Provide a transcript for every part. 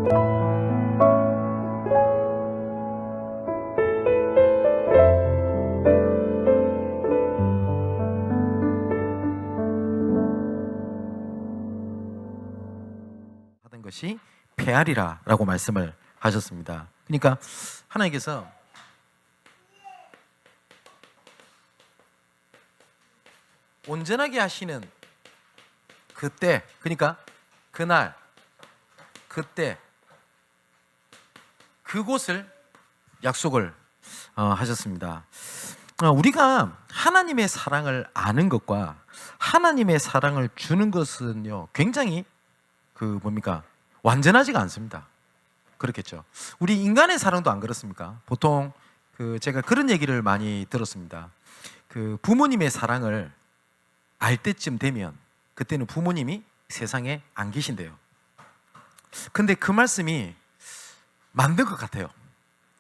하던 것이 페아리라라고 말씀을 하셨습니다. 그러니까 하나님께서 온전하게 하시는 그때, 그러니까 그날, 그때, 그곳을 약속을 하셨습니다. 우리가 하나님의 사랑을 아는 것과 하나님의 사랑을 주는 것은요, 굉장히 완전하지가 않습니다. 그렇겠죠. 우리 인간의 사랑도 안 그렇습니까? 보통 제가 그런 얘기를 많이 들었습니다. 부모님의 사랑을 알 때쯤 되면 그때는 부모님이 세상에 안 계신대요. 근데 그 말씀이 맞는 것 같아요.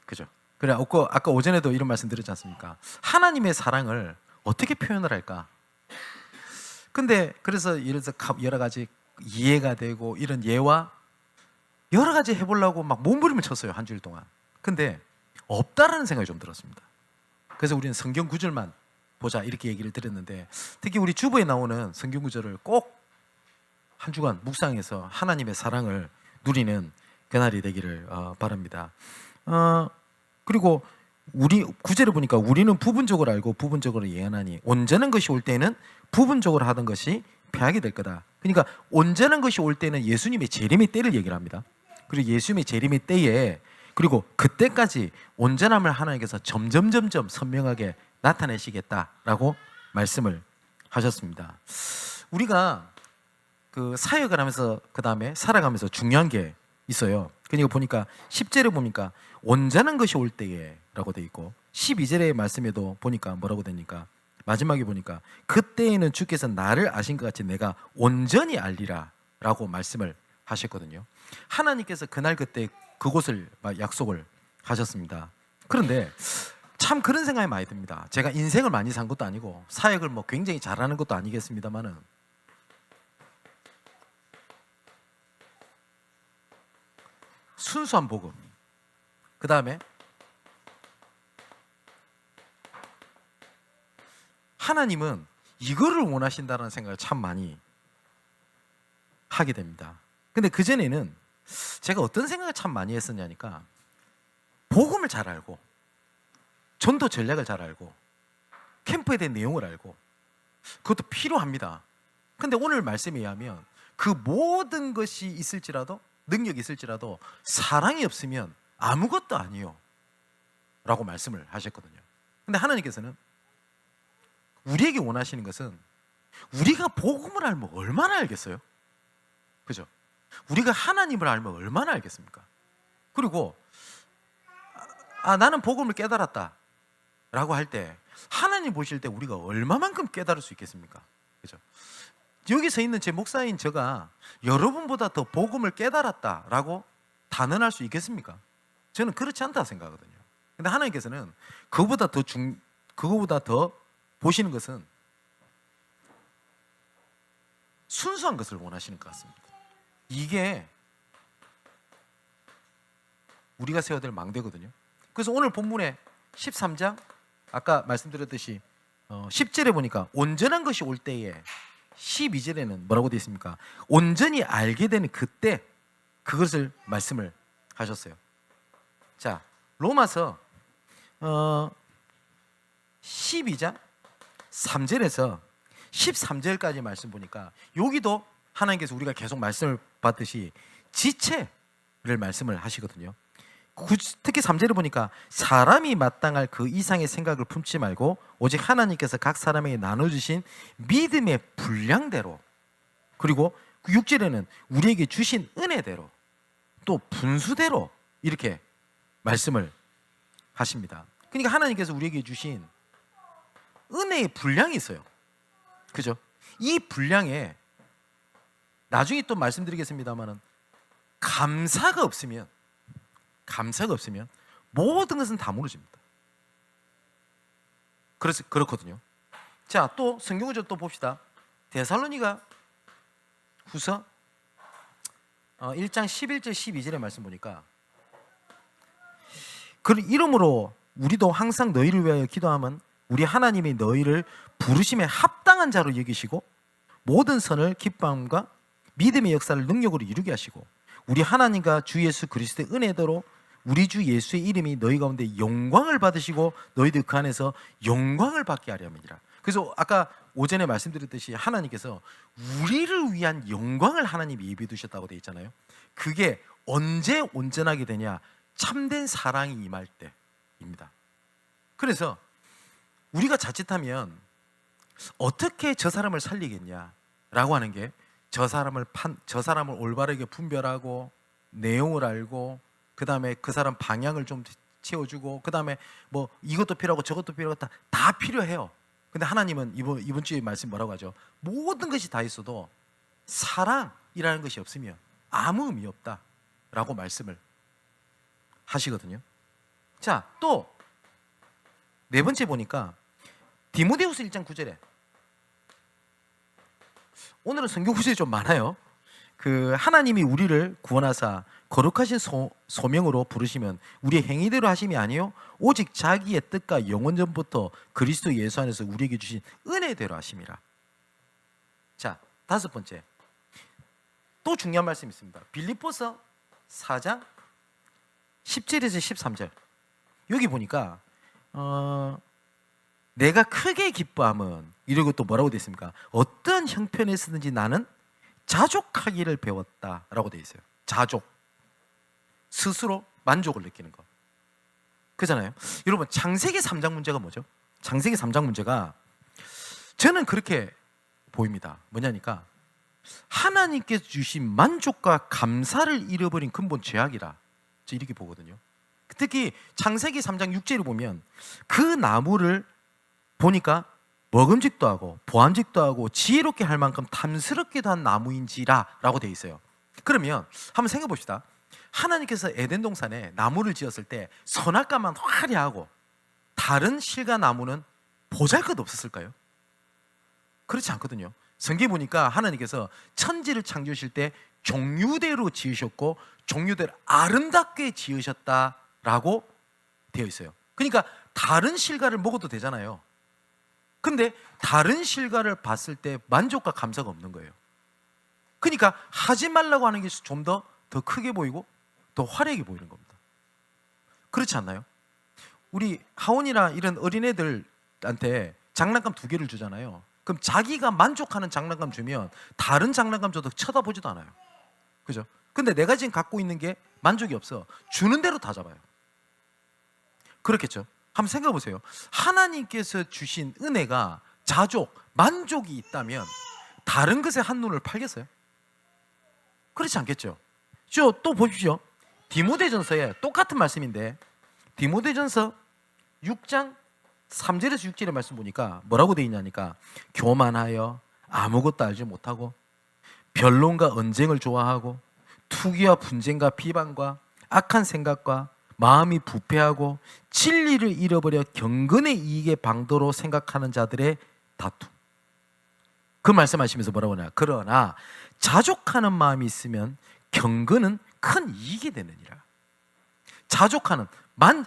그죠? 그래, 아까 오전에도 이런 말씀 드렸지 않습니까? 하나님의 사랑을 어떻게 표현을 할까? 근데 그래서 여러 가지 이해가 되고 이런 예와 여러 가지 해보려고 막 몸부림을 쳤어요, 한 주일 동안. 근데 없다라는 생각이 좀 들었습니다. 그래서 우리는 성경 구절만 보자 이렇게 얘기를 드렸는데, 특히 우리 주보에 나오는 성경 구절을 꼭 한 주간 묵상해서 하나님의 사랑을 누리는 그날이 되기를 바랍니다. 그리고 우리 구절을 보니까 우리는 부분적으로 알고 부분적으로 예언하니 온전한 것이 올 때는 부분적으로 하던 것이 패하게 될 거다. 그러니까 온전한 것이 올 때는 예수님의 재림의 때를 얘기를 합니다. 그리고 예수님의 재림의 때에, 그리고 그때까지 온전함을 하나님께서 점점 선명하게 나타내시겠다라고 말씀을 하셨습니다. 우리가 사역을 하면서 그 다음에 살아가면서 중요한 게 있어요. 그러니까 보니까 10절에 보니까 온전한 것이 올 때에 라고 돼 있고, 12절의 말씀에도 보니까 뭐라고 되니까 마지막에 보니까 그때에는 주께서 나를 아신 것 같이 내가 온전히 알리라 라고 말씀을 하셨거든요. 하나님께서 그날 그때 그곳을 약속을 하셨습니다. 그런데 참 그런 생각이 많이 듭니다. 제가 인생을 많이 산 것도 아니고 사역을 굉장히 잘하는 것도 아니겠습니다만은, 순수한 복음, 그 다음에 하나님은 이거를 원하신다는 생각을 참 많이 하게 됩니다. 근데 그전에는 제가 어떤 생각을 참 많이 했었냐니까, 복음을 잘 알고 전도 전략을 잘 알고 캠프에 대한 내용을 알고, 그것도 필요합니다. 근데 오늘 말씀에 의하면 그 모든 것이 있을지라도, 능력이 있을지라도 사랑이 없으면 아무것도 아니요 라고 말씀을 하셨거든요. 근데 하나님께서는 우리에게 원하시는 것은, 우리가 복음을 알면 얼마나 알겠어요? 그죠? 우리가 하나님을 알면 얼마나 알겠습니까? 그리고 나는 복음을 깨달았다 라고 할 때, 하나님 보실 때 우리가 얼마만큼 깨달을 수 있겠습니까? 그죠? 여기 서 있는 제 목사인 제가 여러분보다 더 복음을 깨달았다라고 단언할 수 있겠습니까? 저는 그렇지 않다 생각하거든요. 근데 하나님께서는 그거보다 더 보시는 것은 순수한 것을 원하시는 것 같습니다. 이게 우리가 세워야 될 망대거든요. 그래서 오늘 본문의 13장, 아까 말씀드렸듯이 10절에 보니까 온전한 것이 올 때에, 12절에는 뭐라고 되어 있습니까? 온전히 알게 되는 그때, 그것을 말씀을 하셨어요. 자, 로마서 12장 3절에서 13절까지 말씀 보니까, 여기도 하나님께서 우리가 계속 말씀을 받듯이 지체를 말씀을 하시거든요. 특히 3절을 보니까 사람이 마땅할 그 이상의 생각을 품지 말고 오직 하나님께서 각 사람에게 나눠주신 믿음의 분량대로, 그리고 6절에는 우리에게 주신 은혜대로, 또 분수대로 이렇게 말씀을 하십니다. 그러니까 하나님께서 우리에게 주신 은혜의 분량이 있어요. 그죠? 이 분량에 나중에 또 말씀드리겠습니다만은, 감사가 없으면 모든 것은 다 무너집니다. 그렇거든요. 자, 또 성경을 또 봅시다. 데살로니가 후서 1장 11절 12절의 말씀 보니까 그 이름으로 우리도 항상 너희를 위하여 기도하면 우리 하나님이 너희를 부르심에 합당한 자로 여기시고 모든 선을 기쁨과 믿음의 역사를 능력으로 이루게 하시고 우리 하나님과 주 예수 그리스도의 은혜대로 우리 주 예수의 이름이 너희 가운데 영광을 받으시고 너희들 그 안에서 영광을 받게 하려 함이니라. 그래서 아까 오전에 말씀드렸듯이 하나님께서 우리를 위한 영광을 하나님이 예비해 두셨다고 되어 있잖아요. 그게 언제 온전하게 되냐? 참된 사랑이 임할 때입니다. 그래서 우리가 자칫하면 어떻게 저 사람을 살리겠냐라고 하는 게 저 사람을 올바르게 분별하고 내용을 알고 그 다음에 그 사람 방향을 좀 채워주고 그 다음에 뭐 이것도 필요하고 저것도 필요하고 다 필요해요. 근데 하나님은 이번 주에 말씀 뭐라고 하죠? 모든 것이 다 있어도 사랑이라는 것이 없으면 아무 의미 없다라고 말씀을 하시거든요. 자, 또 네 번째 보니까 디모데후서 1장 9절에 오늘은 성경 구절이 좀 많아요. 그 하나님이 우리를 구원하사 거룩하신 소명으로 부르시면 우리의 행위대로 하심이 아니요 오직 자기의 뜻과 영원 전부터 그리스도 예수 안에서 우리에게 주신 은혜대로 하심이라. 자, 다섯 번째 또 중요한 말씀이 있습니다. 빌립보서 4장 17에서 13절 여기 보니까 내가 크게 기뻐함은 이러고 또 뭐라고 되어 있습니까? 어떤 형편에서든지 나는 자족하기를 배웠다라고 되어 있어요. 자족, 스스로 만족을 느끼는 것 그잖아요. 여러분 창세기 3장 문제가 뭐죠? 창세기 3장 문제가 저는 그렇게 보입니다. 뭐냐니까 하나님께서 주신 만족과 감사를 잃어버린 근본 죄악이라 저 이렇게 보거든요. 특히 창세기 3장 6절을 보면 그 나무를 보니까 먹음직도 하고 보암직도 하고 지혜롭게 할 만큼 탐스럽기도 한 나무인지라 라고 되어 있어요. 그러면 한번 생각해 봅시다. 하나님께서 에덴 동산에 나무를 지었을 때 선악과만 화려하고 다른 실과 나무는 보잘것 없었을까요? 그렇지 않거든요. 성경에 보니까 하나님께서 천지를 창조하실 때 종류대로 지으셨고 종류대로 아름답게 지으셨다라고 되어 있어요. 그러니까 다른 실과를 먹어도 되잖아요. 근데 다른 실과를 봤을 때 만족과 감사가 없는 거예요. 그러니까 하지 말라고 하는 게 좀 더 크게 보이고 더 화려하게 보이는 겁니다. 그렇지 않나요? 우리 하원이나 이런 어린애들한테 장난감 2개를 주잖아요. 그럼 자기가 만족하는 장난감 주면 다른 장난감 줘도 쳐다보지도 않아요. 그죠? 근데 내가 지금 갖고 있는 게 만족이 없어. 주는 대로 다 잡아요. 그렇겠죠? 한번 생각해 보세요. 하나님께서 주신 은혜가 자족, 만족이 있다면 다른 것에 한눈을 팔겠어요? 그렇지 않겠죠? 또 보십시오. 디모데전서에 똑같은 말씀인데 디모데전서 6장 3절에서 6절의 말씀 보니까 뭐라고 되어 있냐니까 교만하여 아무것도 알지 못하고 변론과 언쟁을 좋아하고 투기와 분쟁과 비방과 악한 생각과 마음이 부패하고 진리를 잃어버려 경건의 이익의 방도로 생각하는 자들의 다툼. 그 말씀하시면서 뭐라고 하냐? 그러나 자족하는 마음이 있으면 경건은 큰 이익이 되느니라. 자족하는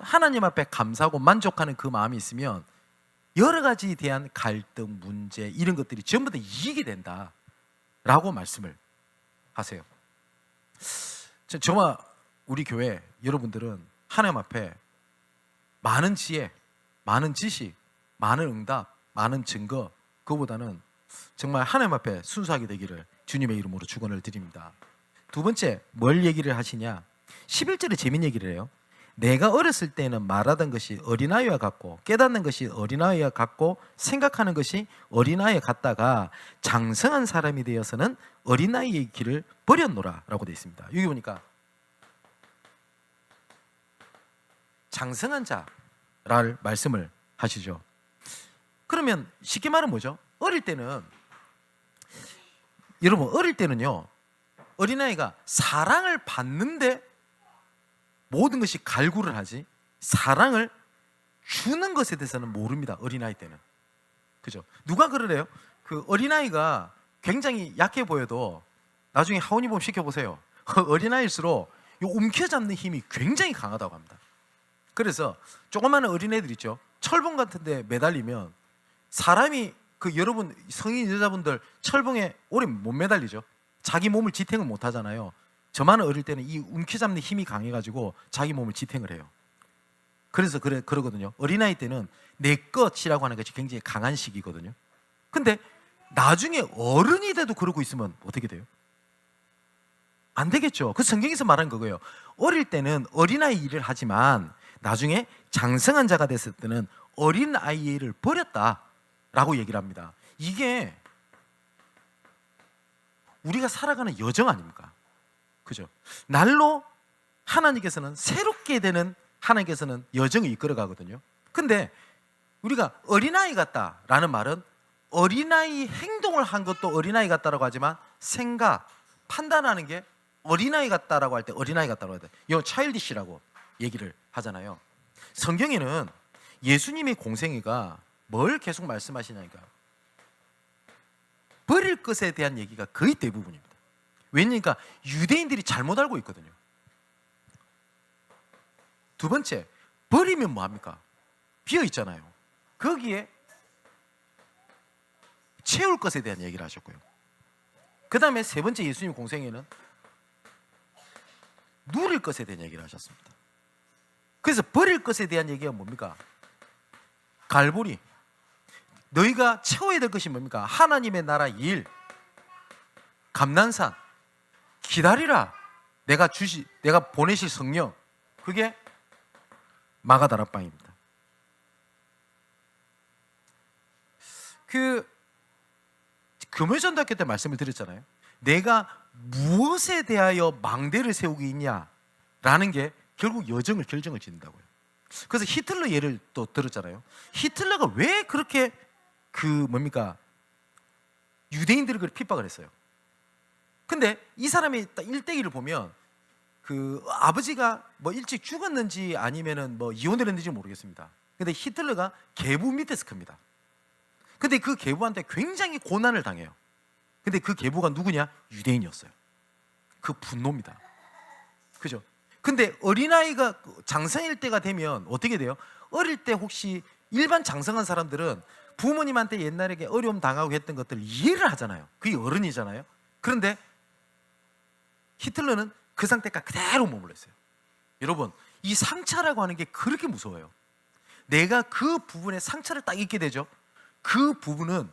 하나님 앞에 감사하고 만족하는 그 마음이 있으면 여러 가지에 대한 갈등, 문제 이런 것들이 전부 다 이익이 된다라고 말씀을 하세요. 정말 우리 교회 여러분들은 하나님 앞에 많은 지혜, 많은 지식, 많은 응답, 많은 증거 그거보다는 정말 하나님 앞에 순수하게 되기를 주님의 이름으로 축원을 드립니다. 두 번째 뭘 얘기를 하시냐? 11절에 재미있는 얘기를 해요. 내가 어렸을 때는 말하던 것이 어린아이와 같고 깨닫는 것이 어린아이와 같고 생각하는 것이 어린아이와 같다가 장성한 사람이 되어서는 어린아이의 길을 버렸노라 라고 되어 있습니다. 여기 보니까 장성한 자를 말씀을 하시죠. 그러면 쉽게 말하면 뭐죠? 어릴 때는 여러분 어릴 때는요 어린아이가 사랑을 받는데 모든 것이 갈구를 하지 사랑을 주는 것에 대해서는 모릅니다. 어린아이 때는. 그죠? 누가 그러래요? 그 어린아이가 굉장히 약해 보여도 나중에 하원이 보면 시켜보세요. 어린아이일수록 이 움켜잡는 힘이 굉장히 강하다고 합니다. 그래서 조그마한 어린애들 있죠. 철봉 같은 데 매달리면 사람이 여러분 성인 여자분들 철봉에 오래 못 매달리죠. 자기 몸을 지탱을 못 하잖아요. 저만 어릴 때는 이 움켜잡는 힘이 강해가지고 자기 몸을 지탱을 해요. 그래서 그러거든요. 어린아이 때는 내 것이라고 하는 것이 굉장히 강한 시기거든요. 근데 나중에 어른이 돼도 그러고 있으면 어떻게 돼요? 안 되겠죠. 그 성경에서 말한 거고요. 어릴 때는 어린아이 일을 하지만 나중에 장성한 자가 됐을 때는 어린아이의 일을 버렸다라고 얘기를 합니다. 이게 우리가 살아가는 여정 아닙니까? 그죠? 날로 하나님께서는 새롭게 되는 하나님께서는 여정을 이끌어 가거든요. 근데 우리가 어린아이 같다라는 말은 어린아이 행동을 한 것도 어린아이 같다라고 하지만 생각, 판단하는 게 어린아이 같다라고 할 때 어린아이 같다라고 할 때 이거 차일디시라고 얘기를 하잖아요. 성경에는 예수님의 공생애가 뭘 계속 말씀하시냐니까 버릴 것에 대한 얘기가 거의 대부분입니다. 왜냐니까 유대인들이 잘못 알고 있거든요. 두 번째, 버리면 뭐합니까? 비어 있잖아요. 거기에 채울 것에 대한 얘기를 하셨고요. 그 다음에 세 번째 예수님 공생애는 누릴 것에 대한 얘기를 하셨습니다. 그래서 버릴 것에 대한 얘기가 뭡니까? 갈보리. 너희가 채워야 될 것이 뭡니까? 하나님의 나라 일, 감난산, 기다리라. 내가 보내실 성령. 그게 마가다락방입니다. 금요전도학교 때 말씀을 드렸잖아요. 내가 무엇에 대하여 망대를 세우고 있냐라는 게 결국 여정을 결정을 짓는다고요. 그래서 히틀러 예를 또 들었잖아요. 히틀러가 왜 그렇게 유대인들을 그렇게 핍박을 했어요. 근데 이 사람의 일대기를 보면 아버지가 일찍 죽었는지 아니면은 이혼을 했는지 모르겠습니다. 근데 히틀러가 계부 밑에서 큽니다. 근데 그 계부한테 굉장히 고난을 당해요. 근데 그 계부가 누구냐? 유대인이었어요. 그 분노입니다. 그죠? 근데 어린아이가 장성일 때가 되면 어떻게 돼요? 어릴 때 혹시 일반 장성한 사람들은 부모님한테 옛날에 어려움 당하고 했던 것들을 이해를 하잖아요. 그게 어른이잖아요. 그런데 히틀러는 그 상태가 그대로 머물러 있어요. 여러분, 이 상처라고 하는 게 그렇게 무서워요. 내가 그 부분에 상처를 딱 입게 되죠. 그 부분은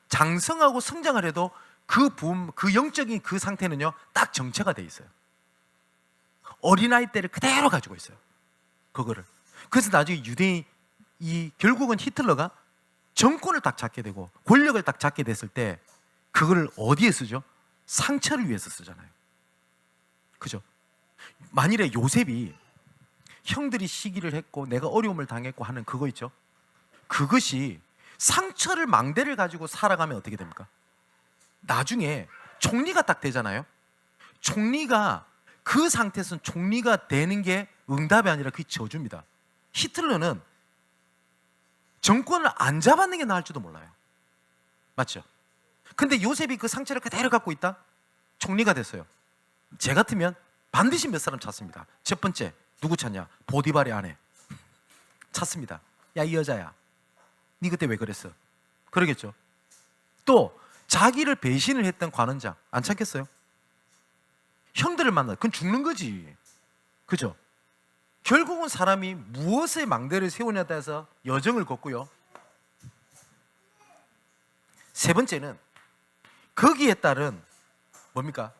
장성하고 성장을 해도 그 영적인 그 상태는요, 딱 정체가 돼 있어요. 어린아이 때를 그대로 가지고 있어요. 그거를. 그래서 나중에 결국은 히틀러가 정권을 딱 잡게 되고 권력을 딱 잡게 됐을 때 그거를 어디에 쓰죠? 상처를 위해서 쓰잖아요. 그죠? 만일에 요셉이 형들이 시기를 했고 내가 어려움을 당했고 하는 그거 있죠? 그것이 상처를 망대를 가지고 살아가면 어떻게 됩니까? 나중에 총리가 딱 되잖아요. 총리가 그 상태에서는 총리가 되는 게 응답이 아니라 그게 저주입니다. 히틀러는 정권을 안 잡았는 게 나을지도 몰라요. 맞죠? 근데 요셉이 그 상처를 그대로 갖고 있다? 총리가 됐어요. 제 같으면 반드시 몇 사람 찾습니다. 첫 번째, 누구 찾냐? 보디발의 아내 찾습니다. 야, 이 여자야, 니 그때 왜 그랬어? 그러겠죠. 또 자기를 배신을 했던 관원장 안 찾겠어요? 형들을 만나, 그건 죽는 거지. 그죠? 결국은 사람이 무엇에 망대를 세우냐에 따라서 여정을 걷고요. 세 번째는 거기에 따른 뭡니까?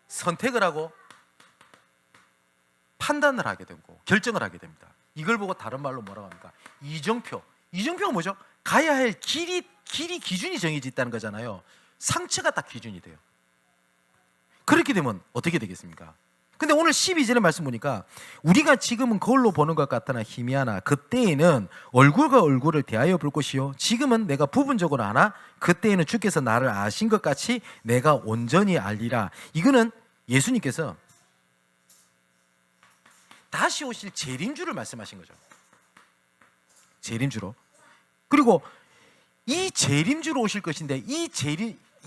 선택을 하고 판단을 하게 되고 결정을 하게 됩니다. 이걸 보고 다른 말로 뭐라고 합니까? 이정표. 이정표가 뭐죠? 가야 할 길이 기준이 정해져 있다는 거잖아요. 상처가 딱 기준이 돼요. 그렇게 되면 어떻게 되겠습니까? 근데 오늘 12절의 말씀 보니까 우리가 지금은 거울로 보는 것 같으나 희미하나 그때에는 얼굴과 얼굴을 대하여 볼 것이요 지금은 내가 부분적으로 아나 그때에는 주께서 나를 아신 것 같이 내가 온전히 알리라. 이거는 예수님께서 다시 오실 재림주를 말씀하신 거죠. 재림주로. 그리고 이 재림주로 오실 것인데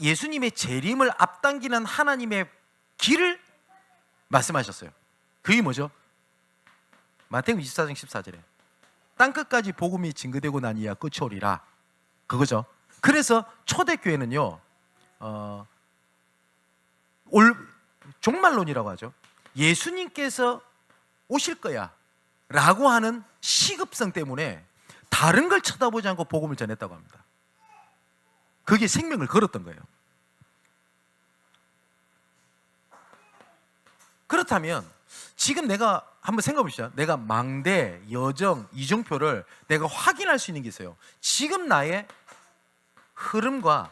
예수님의 재림을 앞당기는 하나님의 길을 말씀하셨어요. 그게 뭐죠? 마태복음 24장 14절에 땅끝까지 복음이 증거되고 난 이야 끝이 오리라. 그거죠. 그래서 초대교회는요, 종말론이라고 하죠. 예수님께서 오실 거야 라고 하는 시급성 때문에 다른 걸 쳐다보지 않고 복음을 전했다고 합니다. 그게 생명을 걸었던 거예요. 그렇다면 지금 내가 한번 생각해 보시죠. 내가 망대, 여정, 이정표를 내가 확인할 수 있는 게 있어요. 지금 나의 흐름과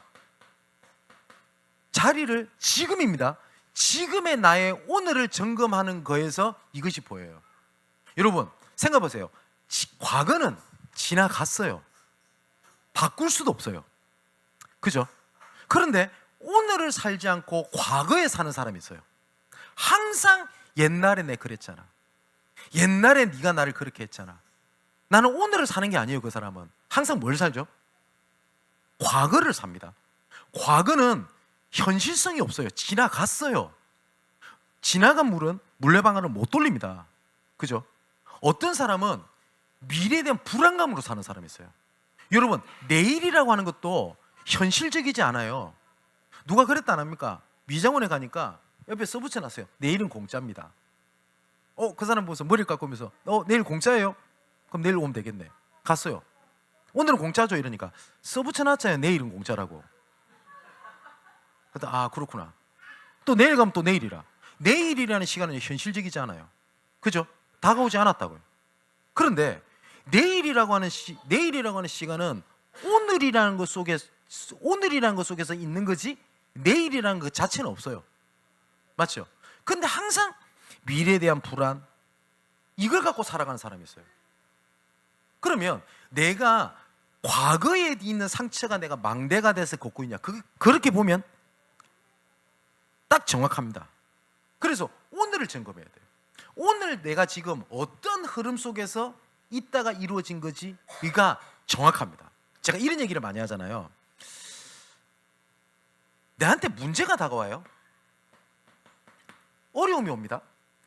자리를 지금입니다. 지금의 나의 오늘을 점검하는 거에서 이것이 보여요. 여러분 생각해 보세요. 과거는 지나갔어요. 바꿀 수도 없어요. 그죠? 그런데 오늘을 살지 않고 과거에 사는 사람이 있어요. 항상 옛날에 내 그랬잖아. 옛날에 네가 나를 그렇게 했잖아. 나는 오늘을 사는 게 아니에요. 그 사람은 항상 뭘 살죠? 과거를 삽니다. 과거는 현실성이 없어요. 지나갔어요. 지나간 물은 물레방아를 못 돌립니다. 그죠? 어떤 사람은 미래에 대한 불안감으로 사는 사람이 있어요. 여러분 내일이라고 하는 것도 현실적이지 않아요. 누가 그랬다 안 합니까? 미장원에 가니까 옆에 써붙여놨어요. 내일은 공짜입니다. 그 사람 보면서 머리를 깎으면서 내일 공짜예요? 그럼 내일 오면 되겠네. 갔어요. 오늘은 공짜죠 이러니까 써붙여놨잖아요. 내일은 공짜라고. 그랬더니 그렇구나. 또 내일 가면 또 내일이라. 내일이라는 시간은 현실적이지 않아요. 그죠? 다가오지 않았다고요. 그런데 내일이라고 하는 시간은 오늘이라는 것 속에서 있는 거지 내일이라는 것 자체는 없어요. 맞죠? 근데 항상 미래에 대한 불안 이걸 갖고 살아가는 사람이 있어요. 그러면 내가 과거에 있는 상처가 내가 망대가 돼서 걷고 있냐? 그렇게 보면 딱 정확합니다. 그래서 오늘을 점검해야 돼요. 오늘 내가 지금 어떤 흐름 속에서 있다가 이루어진 거지? 이가 정확합니다. 제가 이런 얘기를 많이 하잖아요. 내한테 문제가 다가와요. 어려움이 옵니다.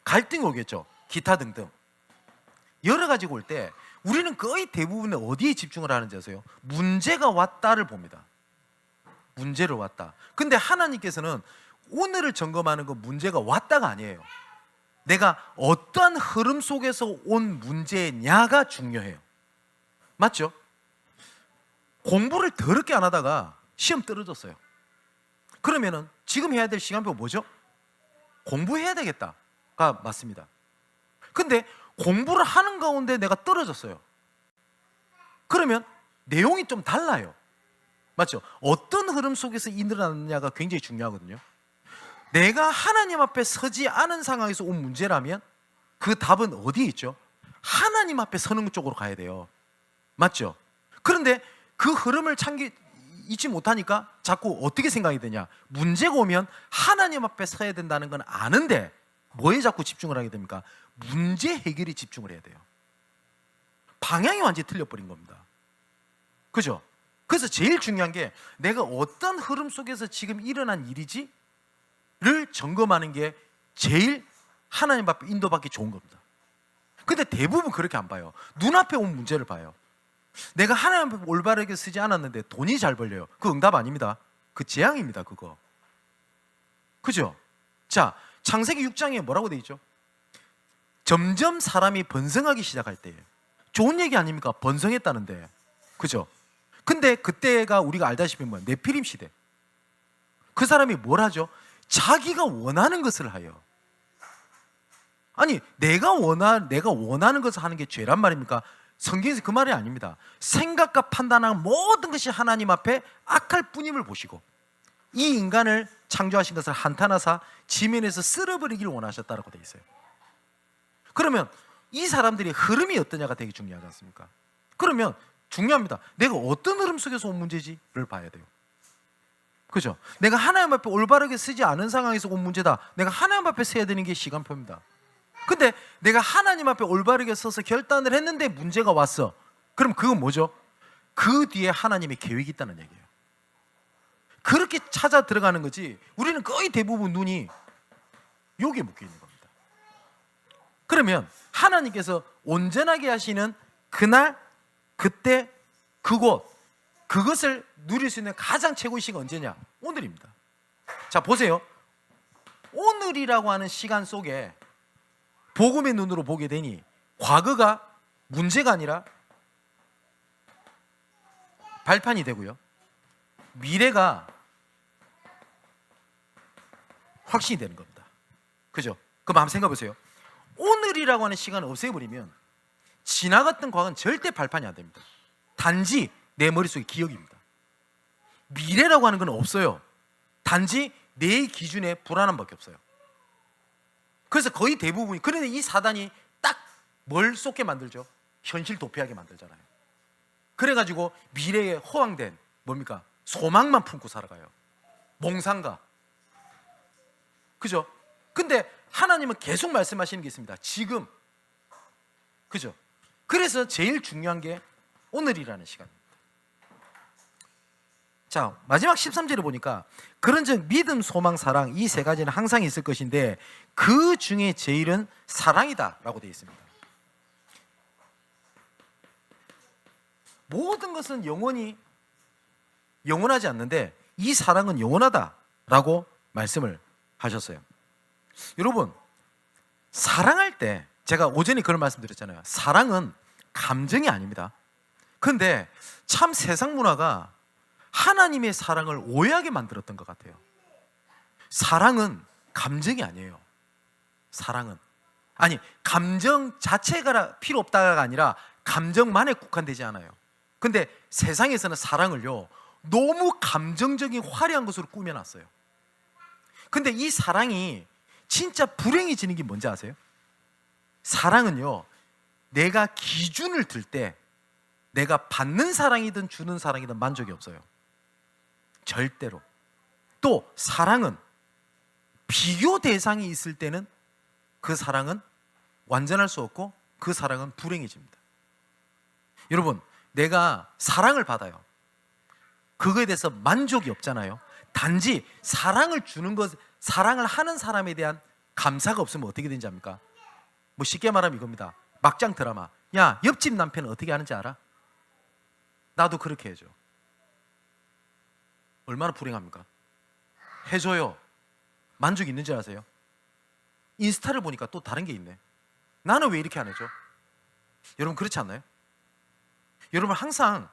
갈등이 오겠죠. 기타 등등 여러 가지가 올 때 우리는 거의 대부분 어디에 집중을 하는지 아세요? 문제가 왔다를 봅니다. 문제를 왔다. 근데 하나님께서는 오늘을 점검하는 건 문제가 왔다가 아니에요. 내가 어떠한 흐름 속에서 온 문제냐가 중요해요. 맞죠? 공부를 더럽게 안 하다가 시험 떨어졌어요. 그러면은 지금 해야 될 시간표가 뭐죠? 공부해야 되겠다가 맞습니다. 근데 공부를 하는 가운데 내가 떨어졌어요. 그러면 내용이 좀 달라요. 맞죠? 어떤 흐름 속에서 일어났느냐가 굉장히 중요하거든요. 내가 하나님 앞에 서지 않은 상황에서 온 문제라면 그 답은 어디에 있죠? 하나님 앞에 서는 쪽으로 가야 돼요. 맞죠? 그런데 그 흐름을 잊지 못하니까 자꾸 어떻게 생각이 되냐? 문제가 오면 하나님 앞에 서야 된다는 건 아는데 뭐에 자꾸 집중을 하게 됩니까? 문제 해결에 집중을 해야 돼요. 방향이 완전히 틀려버린 겁니다. 그죠? 그래서 제일 중요한 게 내가 어떤 흐름 속에서 지금 일어난 일이지? 를 점검하는 게 제일 하나님 앞에 인도받기 좋은 겁니다. 근데 대부분 그렇게 안 봐요. 눈앞에 온 문제를 봐요. 내가 하나님 앞에 올바르게 쓰지 않았는데 돈이 잘 벌려요. 그 응답 아닙니다. 그 재앙입니다. 그거. 그죠? 자, 창세기 6장에 뭐라고 돼 있죠? 점점 사람이 번성하기 시작할 때예요. 좋은 얘기 아닙니까? 번성했다는데. 그죠? 근데 그때가 우리가 알다시피 뭐야? 네피림 시대. 그 사람이 뭘 하죠? 자기가 원하는 것을 해요. 아니, 내가 원하는 것을 하는 게 죄란 말입니까? 성경에서 그 말이 아닙니다. 생각과 판단하는 모든 것이 하나님 앞에 악할 뿐임을 보시고 이 인간을 창조하신 것을 한탄하사 지면에서 쓸어버리기를 원하셨다라고 되어 있어요. 그러면 이 사람들의 흐름이 어떠냐가 되게 중요하지 않습니까? 그러면 중요합니다. 내가 어떤 흐름 속에서 온 문제지를 봐야 돼요. 그죠? 내가 하나님 앞에 올바르게 쓰지 않은 상황에서 온 문제다. 내가 하나님 앞에 서야 되는 게 시간표입니다. 근데 내가 하나님 앞에 올바르게 서서 결단을 했는데 문제가 왔어. 그럼 그건 뭐죠? 그 뒤에 하나님의 계획이 있다는 얘기예요. 그렇게 찾아 들어가는 거지, 우리는 거의 대부분 눈이 여기에 묶여 있는 겁니다. 그러면 하나님께서 온전하게 하시는 그날, 그때, 그곳, 그것을 누릴 수 있는 가장 최고의 시간 언제냐? 오늘입니다. 자, 보세요. 오늘이라고 하는 시간 속에 복음의 눈으로 보게 되니 과거가 문제가 아니라 발판이 되고요, 미래가 확신이 되는 겁니다. 그죠? 그럼 한번 생각해 보세요. 오늘이라고 하는 시간을 없애버리면 지나갔던 과거는 절대 발판이 안 됩니다. 단지 내 머릿속의 기억입니다. 미래라고 하는 건 없어요. 단지 내 기준에 불안함밖에 없어요. 그래서 거의 대부분이, 그런데 이 사단이 딱 뭘 쏟게 만들죠? 현실 도피하게 만들잖아요. 그래가지고 미래에 허황된 뭡니까? 소망만 품고 살아가요. 몽상가. 그죠? 근데 하나님은 계속 말씀하시는 게 있습니다. 지금. 그죠? 그래서 제일 중요한 게 오늘이라는 시간입니다. 자, 마지막 13절에 보니까 그런즉 믿음, 소망, 사랑, 이 세 가지는 항상 있을 것인데 그 중에 제일은 사랑이다 라고 되어 있습니다. 모든 것은 영원하지 않는데 이 사랑은 영원하다 라고 말씀을 하셨어요. 여러분, 사랑할 때 제가 오전에 그런 말씀 드렸잖아요. 사랑은 감정이 아닙니다. 그런데 참 세상 문화가 하나님의 사랑을 오해하게 만들었던 것 같아요. 사랑은 감정이 아니에요. 사랑은, 아니, 감정 자체가 필요 없다가 아니라 감정만에 국한되지 않아요. 근데 세상에서는 사랑을요, 너무 감정적인 화려한 것으로 꾸며놨어요. 근데 이 사랑이 진짜 불행해지는 게 뭔지 아세요? 사랑은요, 내가 기준을 들 때 내가 받는 사랑이든 주는 사랑이든 만족이 없어요. 절대로. 또 사랑은 비교 대상이 있을 때는 그 사랑은 완전할 수 없고 그 사랑은 불행해집니다. 여러분, 내가 사랑을 받아요. 그거에 대해서 만족이 없잖아요. 단지 사랑을 주는 것, 사랑을 하는 사람에 대한 감사가 없으면 어떻게 되는지 압니까? 뭐 쉽게 말하면 이겁니다. 막장 드라마. 야, 옆집 남편은 어떻게 하는지 알아? 나도 그렇게 해줘. 얼마나 불행합니까? 해줘요. 만족 있는 줄 아세요? 인스타를 보니까 또 다른 게 있네. 나는 왜 이렇게 안 해줘? 여러분, 그렇지 않나요? 여러분, 항상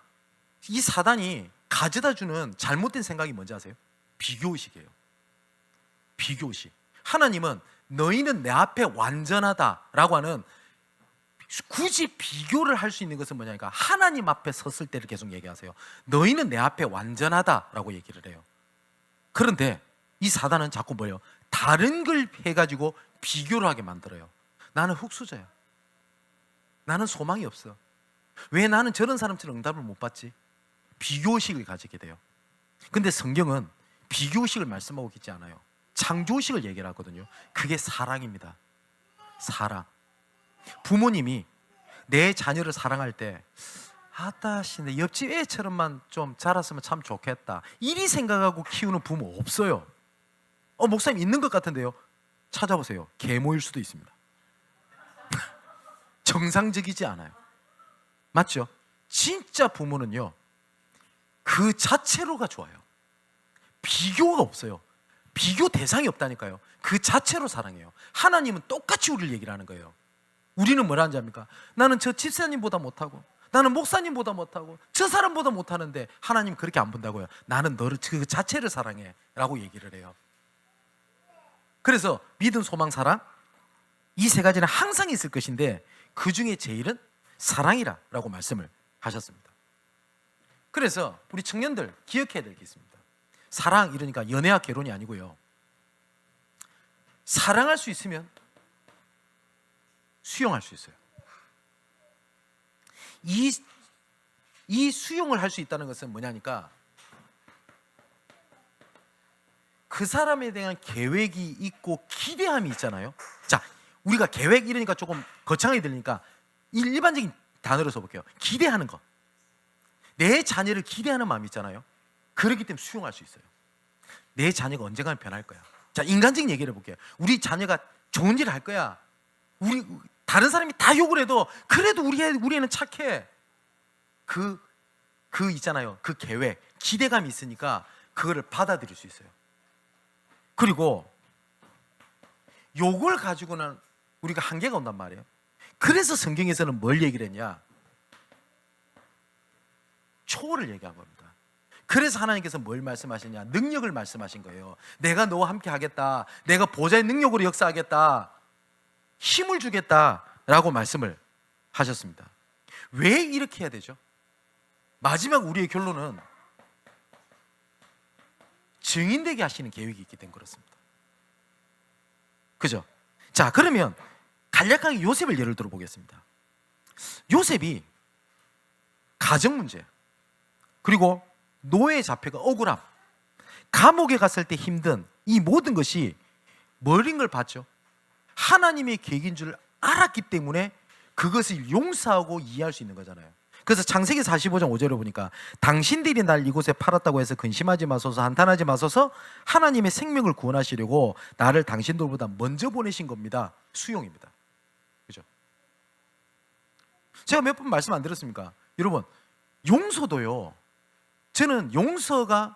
이 사단이 가져다 주는 잘못된 생각이 뭔지 아세요? 비교의식이에요. 비교의식. 하나님은 너희는 내 앞에 완전하다라고 하는, 굳이 비교를 할 수 있는 것은 뭐냐니까 하나님 앞에 섰을 때를 계속 얘기하세요. 너희는 내 앞에 완전하다라고 얘기를 해요. 그런데 이 사단은 자꾸 뭐예요? 다른 걸 해가지고 비교를 하게 만들어요. 나는 흙수저야. 나는 소망이 없어. 왜 나는 저런 사람처럼 응답을 못 받지? 비교의식을 가지게 돼요. 근데 성경은 비교의식을 말씀하고 있지 않아요. 창조의식을 얘기를 하거든요. 그게 사랑입니다. 사랑. 부모님이 내 자녀를 사랑할 때, 아따, 내 옆집 애처럼만 좀 자랐으면 참 좋겠다, 이리 생각하고 키우는 부모 없어요. 목사님 있는 것 같은데요. 찾아보세요. 계모일 수도 있습니다. 정상적이지 않아요. 맞죠? 진짜 부모는요, 그 자체로가 좋아요. 비교가 없어요. 비교 대상이 없다니까요. 그 자체로 사랑해요. 하나님은 똑같이 우리를 얘기를 하는 거예요. 우리는 뭐라 하는지 압니까? 나는 저 집사님보다 못하고, 나는 목사님보다 못하고, 저 사람보다 못하는데 하나님 그렇게 안 본다고요. 나는 너를 그 자체를 사랑해 라고 얘기를 해요. 그래서 믿음, 소망, 사랑, 이 세 가지는 항상 있을 것인데 그 중에 제일은 사랑이라 라고 말씀을 하셨습니다. 그래서 우리 청년들 기억해야 될 게 있습니다. 사랑, 이러니까 연애와 결혼이 아니고요, 사랑할 수 있으면 수용할 수 있어요. 이 수용을 할 수 있다는 것은 뭐냐니까, 그 사람에 대한 계획이 있고 기대함이 있잖아요. 자, 우리가 계획 이러니까 조금 거창하게 들리니까 일반적인 단어로 써볼게요. 기대하는 것. 내 자녀를 기대하는 마음이 있잖아요. 그렇기 때문에 수용할 수 있어요. 내 자녀가 언젠가는 변할 거야. 자, 인간적인 얘기를 해볼게요. 우리 자녀가 좋은 일을 할 거야. 우리 다른 사람이 다 욕을 해도 그래도 우리 애는 착해. 그 있잖아요. 그 계획, 기대감이 있으니까 그거를 받아들일 수 있어요. 그리고 욕을 가지고는 우리가 한계가 온단 말이에요. 그래서 성경에서는 뭘 얘기를 했냐? 초월을 얘기한 겁니다. 그래서 하나님께서 뭘 말씀하시냐? 능력을 말씀하신 거예요. 내가 너와 함께 하겠다. 내가 보좌의 능력으로 역사하겠다. 힘을 주겠다라고 말씀을 하셨습니다. 왜 이렇게 해야 되죠? 마지막 우리의 결론은 증인되게 하시는 계획이 있기 때문에 그렇습니다. 그죠? 자, 그러면 간략하게 요셉을 예를 들어 보겠습니다. 요셉이 가정 문제, 그리고 노예에 잡혀가 억울함, 감옥에 갔을 때 힘든 이 모든 것이 뭐인 걸 봤죠? 하나님의 계획인 줄 알았기 때문에 그것을 용서하고 이해할 수 있는 거잖아요. 그래서 창세기 45장 5절에 보니까 당신들이 날 이곳에 팔았다고 해서 근심하지 마소서, 한탄하지 마소서, 하나님의 생명을 구원하시려고 나를 당신들보다 먼저 보내신 겁니다. 수용입니다. 그죠? 제가 몇 번 말씀 안 드렸습니까? 여러분, 용서도요, 저는 용서가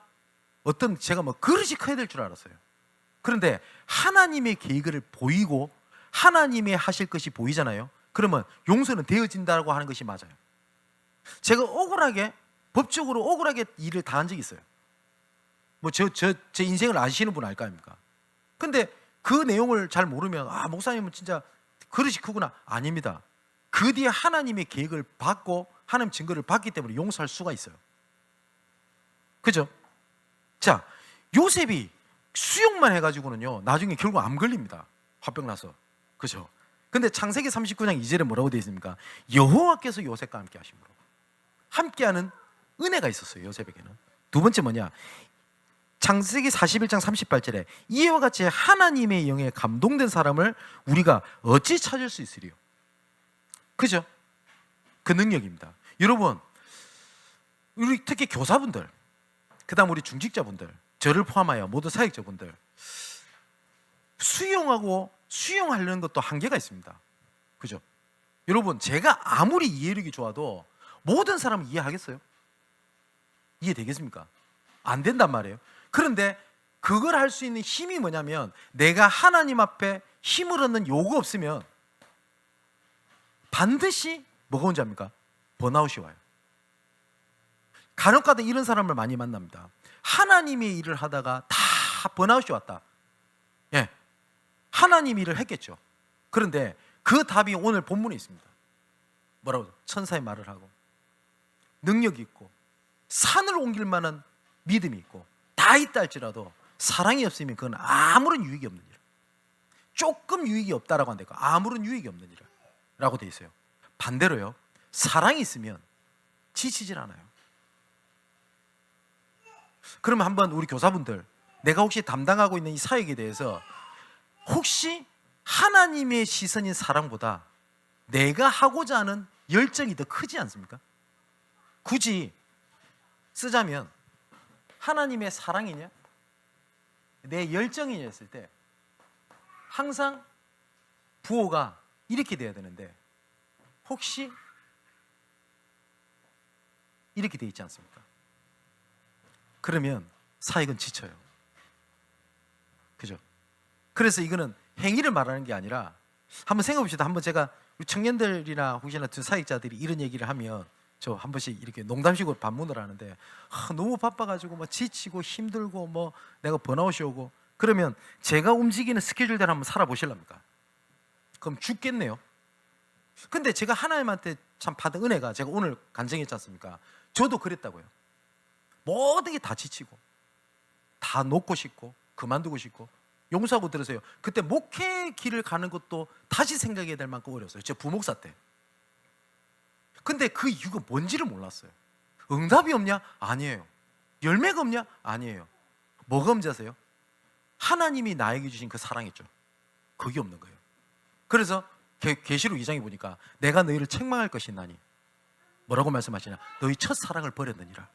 어떤 제가 뭐 그릇이 커야 될 줄 알았어요. 그런데 하나님의 계획을 보이고 하나님의 하실 것이 보이잖아요. 그러면 용서는 되어진다고 하는 것이 맞아요. 제가 억울하게, 법적으로 억울하게 일을 다 한 적이 있어요. 뭐 제 인생을 아시는 분 알 거 아닙니까? 근데 그 내용을 잘 모르면 목사님은 진짜 그릇이 크구나. 아닙니다. 그 뒤에 하나님의 계획을 받고 하나님 증거를 받기 때문에 용서할 수가 있어요. 그죠? 자, 요셉이 수용만 해가지고는요, 나중에 결국 암 걸립니다. 화병 나서. 그죠? 근데 창세기 39장 2절에 뭐라고 되어 있습니까? 여호와께서 요셉과 함께 하심으로. 함께하는 은혜가 있었어요, 요셉에게는. 두 번째 뭐냐? 창세기 41장 38절에 이와 같이 하나님의 영에 감동된 사람을 우리가 어찌 찾을 수 있으리요? 그죠? 그 능력입니다. 여러분, 우리 특히 교사분들, 그 다음 우리 중직자분들, 저를 포함하여 모든 사역자분들, 수용하려는 것도 한계가 있습니다. 그죠? 여러분, 제가 아무리 이해력이 좋아도 모든 사람을 이해하겠어요? 이해되겠습니까? 안 된단 말이에요. 그런데 그걸 할 수 있는 힘이 뭐냐면, 내가 하나님 앞에 힘을 얻는 요구 없으면 반드시 뭐가 온지 압니까? 번아웃이 와요. 간혹가다 이런 사람을 많이 만납니다. 하나님의 일을 하다가 다 번아웃이 왔다. 예, 하나님 일을 했겠죠. 그런데 그 답이 오늘 본문에 있습니다. 뭐라고? 천사의 말을 하고 능력이 있고 산을 옮길 만한 믿음이 있고 다 있다 할지라도 사랑이 없으면 그건 아무런 유익이 없는 일. 조금 유익이 없다라고 한다니까 아무런 유익이 없는 일이라고 돼 있어요. 반대로요, 사랑이 있으면 지치질 않아요. 그러면 한번 우리 교사분들, 내가 혹시 담당하고 있는 이 사역에 대해서 혹시 하나님의 시선인 사랑보다 내가 하고자 하는 열정이 더 크지 않습니까? 굳이 쓰자면 하나님의 사랑이냐 내 열정이냐 했을 때 항상 부호가 이렇게 돼야 되는데 혹시 이렇게 돼 있지 않습니까? 그러면 사역은 지쳐요. 그죠? 그래서 이거는 행위를 말하는 게 아니라 한번 생각해 봅시다. 한번 제가 우리 청년들이나 혹시나 두 사역자들이 이런 얘기를 하면 저 한 번씩 이렇게 농담식으로 반문을 하는데 너무 바빠가지고 뭐 지치고 힘들고 뭐 내가 번아웃이 오고 그러면 제가 움직이는 스케줄대로 한번 살아보실랍니까? 그럼 죽겠네요. 근데 제가 하나님한테 참 받은 은혜가 제가 오늘 간증했지 않습니까? 저도 그랬다고요. 모든 게 다 지치고 다 놓고 싶고 그만두고 싶고 용서하고 들으세요. 그때 목회 길을 가는 것도 다시 생각해야 될 만큼 어려웠어요. 제 부목사 때. 근데 그 이유가 뭔지를 몰랐어요. 응답이 없냐? 아니에요. 열매가 없냐? 아니에요. 뭐가 문제 아세요? 하나님이 나에게 주신 그 사랑 있죠. 그게 없는 거예요. 그래서 계시록 2장에 보니까 내가 너희를 책망할 것이 나니 뭐라고 말씀하시냐? 너희 첫사랑을 버렸느니라.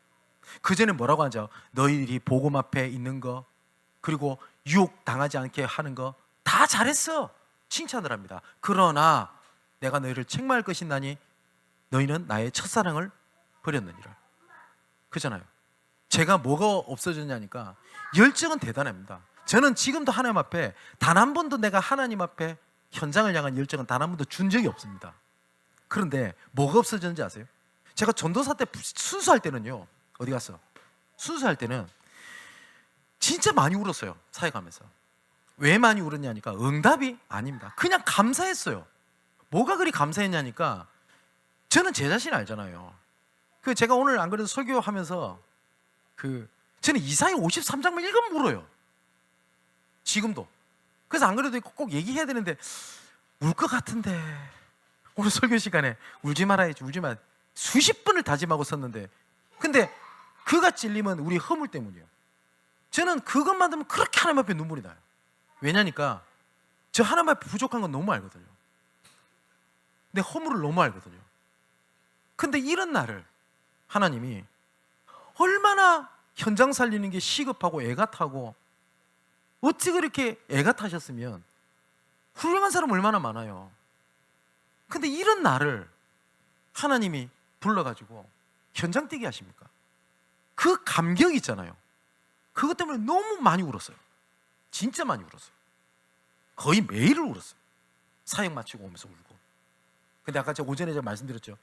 그 전에 뭐라고 하죠? 너희들이 복음 앞에 있는 거 그리고 유혹 당하지 않게 하는 거 다 잘했어. 칭찬을 합니다. 그러나 내가 너희를 책망할 것이나니 너희는 나의 첫사랑을 버렸느니라. 그잖아요. 제가 뭐가 없어졌냐니까 열정은 대단합니다. 저는 지금도 하나님 앞에 단 한 번도 내가 하나님 앞에 현장을 향한 열정은 단 한 번도 준 적이 없습니다. 그런데 뭐가 없어졌는지 아세요? 제가 전도사 때 순수할 때는요, 어디 갔어? 순수할 때는 진짜 많이 울었어요. 사역하면서. 왜 많이 울었냐니까 응답이 아닙니다. 그냥 감사했어요. 뭐가 그리 감사했냐니까 저는 제 자신 알잖아요. 제가 오늘 안 그래도 설교하면서 저는 이사야 53장만 읽으면 울어요. 지금도. 그래서 안 그래도 꼭 얘기해야 되는데 울 것 같은데 오늘 설교 시간에 울지 말아야지, 울지 마. 수십 번을 다짐하고 섰는데, 근데 그가 찔리면 우리 허물 때문이에요. 저는 그것만 들으면 그렇게 하나님 앞에 눈물이 나요. 왜냐니까 저 하나님 앞에 부족한 건 너무 알거든요. 내 허물을 너무 알거든요. 근데 이런 나를 하나님이 얼마나 현장 살리는 게 시급하고 애가 타고, 어찌 그렇게 애가 타셨으면 훌륭한 사람 얼마나 많아요. 근데 이런 나를 하나님이 불러가지고 현장 뛰게 하십니까? 그 감격 있잖아요. 그것 때문에 너무 많이 울었어요. 진짜 많이 울었어요. 거의 매일 울었어요. 사역 마치고 오면서 울고. 근데 아까 제가 오전에 말씀드렸죠.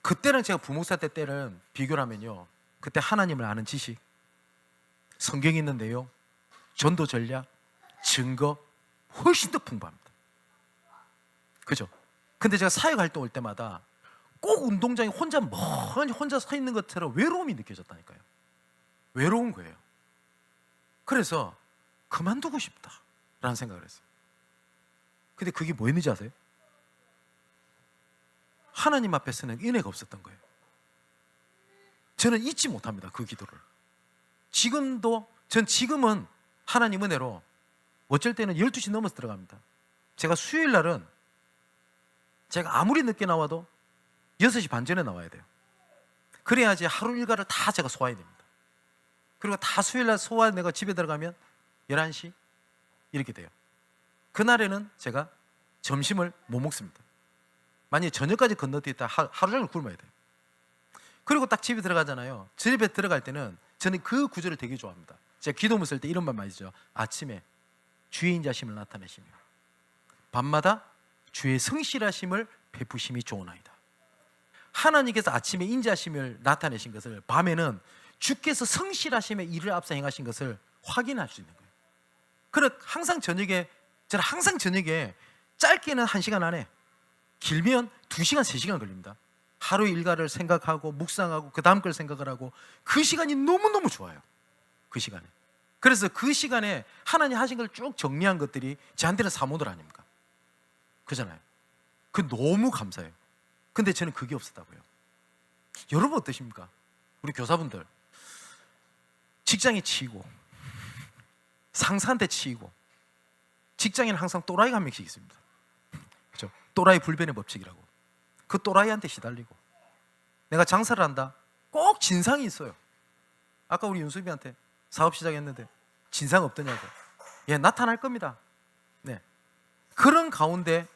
그때는 제가 부목사 때는 비교를 하면요, 그때 하나님을 아는 지식, 성경에 있는 내용, 전도 전략, 증거 훨씬 더 풍부합니다. 그죠? 근데 제가 사역 활동 올 때마다 꼭 운동장에 혼자 멍하니 혼자 서 있는 것처럼 외로움이 느껴졌다니까요. 외로운 거예요. 그래서 그만두고 싶다라는 생각을 했어요. 근데 그게 뭐였는지 아세요? 하나님 앞에서는 은혜가 없었던 거예요. 저는 잊지 못합니다, 그 기도를. 지금은 하나님 은혜로 어쩔 때는 12시 넘어서 들어갑니다. 제가 수요일 날은 제가 아무리 늦게 나와도 6시 반 전에 나와야 돼요. 그래야지 하루 일과를 다 제가 소화해야 됩니다. 그리고 다 수요일 날 소화해내고 집에 들어가면 11시 이렇게 돼요. 그날에는 제가 점심을 못 먹습니다. 만약에 저녁까지 건너뛰었다 하루 종일 굶어야 돼요. 그리고 딱 집에 들어가잖아요. 집에 들어갈 때는 저는 그 구절을 되게 좋아합니다. 제가 기도문 쓸 때 이런 말 많이 쓰죠. 아침에 주의 인자심을 나타내시며 밤마다 주의 성실하심을 베푸심이 좋으나이다. 하나님께서 아침에 인자심을 나타내신 것을 밤에는 주께서 성실하심의 일을 앞서 행하신 것을 확인할 수 있는 거예요. 그래서 저는 항상 저녁에 짧게는 1시간 안에, 길면 2시간, 3시간 걸립니다. 하루 일과를 생각하고 묵상하고 그 다음 걸 생각을 하고, 그 시간이 너무너무 좋아요. 그 시간에. 그래서 그 시간에 하나님 하신 걸 쭉 정리한 것들이 저한테는 사모들 아닙니까? 그잖아요. 그 너무 감사해요. 근데 저는 그게 없었다고요. 여러분 어떠십니까? 우리 교사분들 직장에 치이고 상사한테 치이고, 직장에는 항상 또라이가 한 명씩 있습니다. 그렇죠? 또라이 불변의 법칙이라고. 그 또라이한테 시달리고, 내가 장사를 한다, 꼭 진상이 있어요. 아까 우리 윤수비한테 사업 시작했는데 진상 없더냐고. 예, 나타날 겁니다. 네. 그런 가운데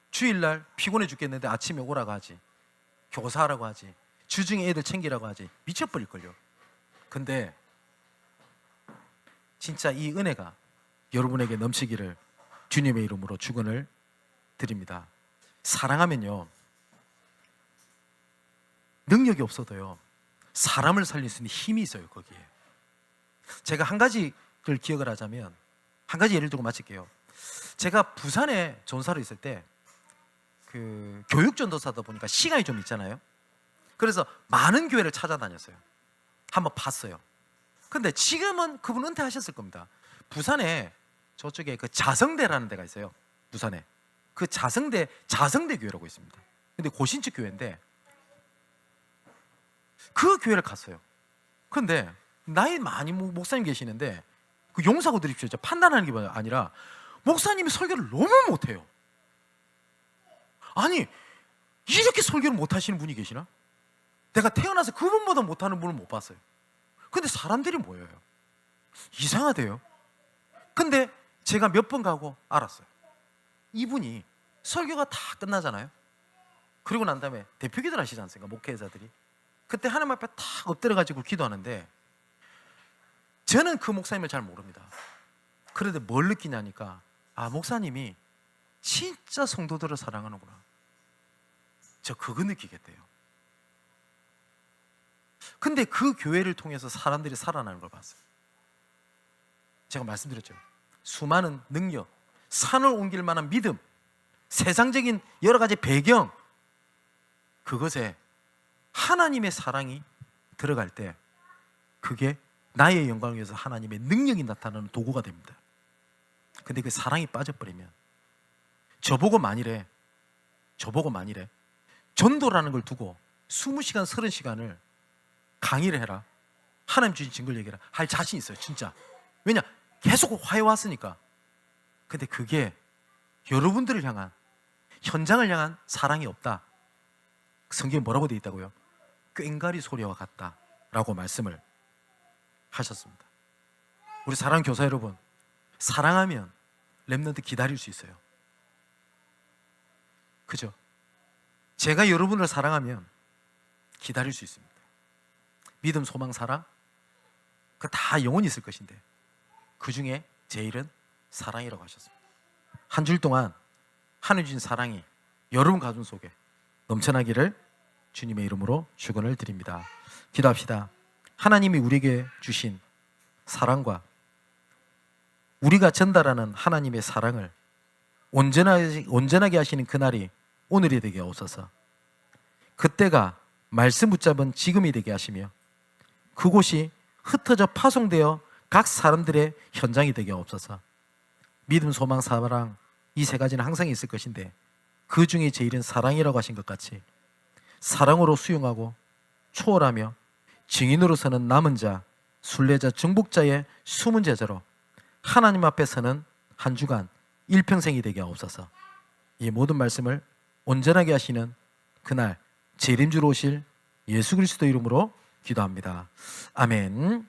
주일날 피곤해 죽겠는데 아침에 오라고 하지, 교사하라고 하지, 주중에 애들 챙기라고 하지, 미쳐버릴걸요. 근데 진짜 이 은혜가 여러분에게 넘치기를 주님의 이름으로 축원을 드립니다. 사랑하면요, 능력이 없어도요, 사람을 살릴 수 있는 힘이 있어요. 거기에 제가 한 가지를 기억을 하자면, 한 가지 예를 들고 마칠게요. 제가 부산에 전사로 있을 때 교육전도사다 보니까 시간이 좀 있잖아요. 그래서 많은 교회를 찾아다녔어요. 한번 봤어요. 근데 지금은 그분 은퇴하셨을 겁니다. 부산에 저쪽에 자성대라는 데가 있어요. 부산에 그 자성대 교회라고 있습니다. 근데 고신축 교회인데 그 교회를 갔어요. 근데 나이 많이 목사님 계시는데 용서하고 드립시오. 판단하는 게 아니라 목사님이 설교를 너무 못해요. 아니, 이렇게 설교를 못하시는 분이 계시나? 내가 태어나서 그분보다 못하는 분을 못 봤어요. 근데 사람들이 모여요. 이상하대요. 근데 제가 몇 번 가고 알았어요. 이분이 설교가 다 끝나잖아요. 그리고 난 다음에 대표기도를 하시지 않습니까? 목회자들이. 그때 하나님 앞에 탁 엎드려가지고 기도하는데 저는 그 목사님을 잘 모릅니다. 그런데 뭘 느끼냐니까 목사님이 진짜 성도들을 사랑하는구나. 저 그거 느끼겠대요. 근데 그 교회를 통해서 사람들이 살아나는 걸 봤어요. 제가 말씀드렸죠. 수많은 능력, 산을 옮길 만한 믿음, 세상적인 여러 가지 배경, 그것에 하나님의 사랑이 들어갈 때 그게 나의 영광을 위해서 하나님의 능력이 나타나는 도구가 됩니다. 근데 그 사랑이 빠져버리면 저보고 만일에 전도라는 걸 두고 20시간 30시간을 강의를 해라, 하나님 주신 증거를 얘기해라 할 자신 있어요. 진짜. 왜냐? 계속 화해왔으니까. 근데 그게 여러분들을 향한, 현장을 향한 사랑이 없다. 성경에 뭐라고 되어 있다고요? 꽹과리 소리와 같다라고 말씀을 하셨습니다. 우리 사랑하는 교사 여러분, 사랑하면 렘넌트 기다릴 수 있어요. 그죠? 제가 여러분을 사랑하면 기다릴 수 있습니다. 믿음, 소망, 사랑, 그 다 영원히 있을 것인데 그 중에 제일은 사랑이라고 하셨습니다. 한 줄 동안 하나님 주신 사랑이 여러분 가슴 속에 넘쳐나기를 주님의 이름으로 축원을 드립니다. 기도합시다. 하나님이 우리에게 주신 사랑과 우리가 전달하는 하나님의 사랑을 온전하게 하시는 그날이 오늘이 되게 하옵소서. 그때가 말씀 붙잡은 지금이 되게 하시며 그곳이 흩어져 파송되어 각 사람들의 현장이 되게 하옵소서. 믿음, 소망, 사랑, 이 세 가지는 항상 있을 것인데 그 중에 제일은 사랑이라고 하신 것 같이 사랑으로 수용하고 초월하며 증인으로 서는 남은 자, 순례자, 정복자의 숨은 제자로 하나님 앞에 서는 한 주간 일평생이 되게 하옵소서. 이 모든 말씀을 온전하게 하시는 그날 재림주로 오실 예수 그리스도 이름으로 기도합니다. 아멘.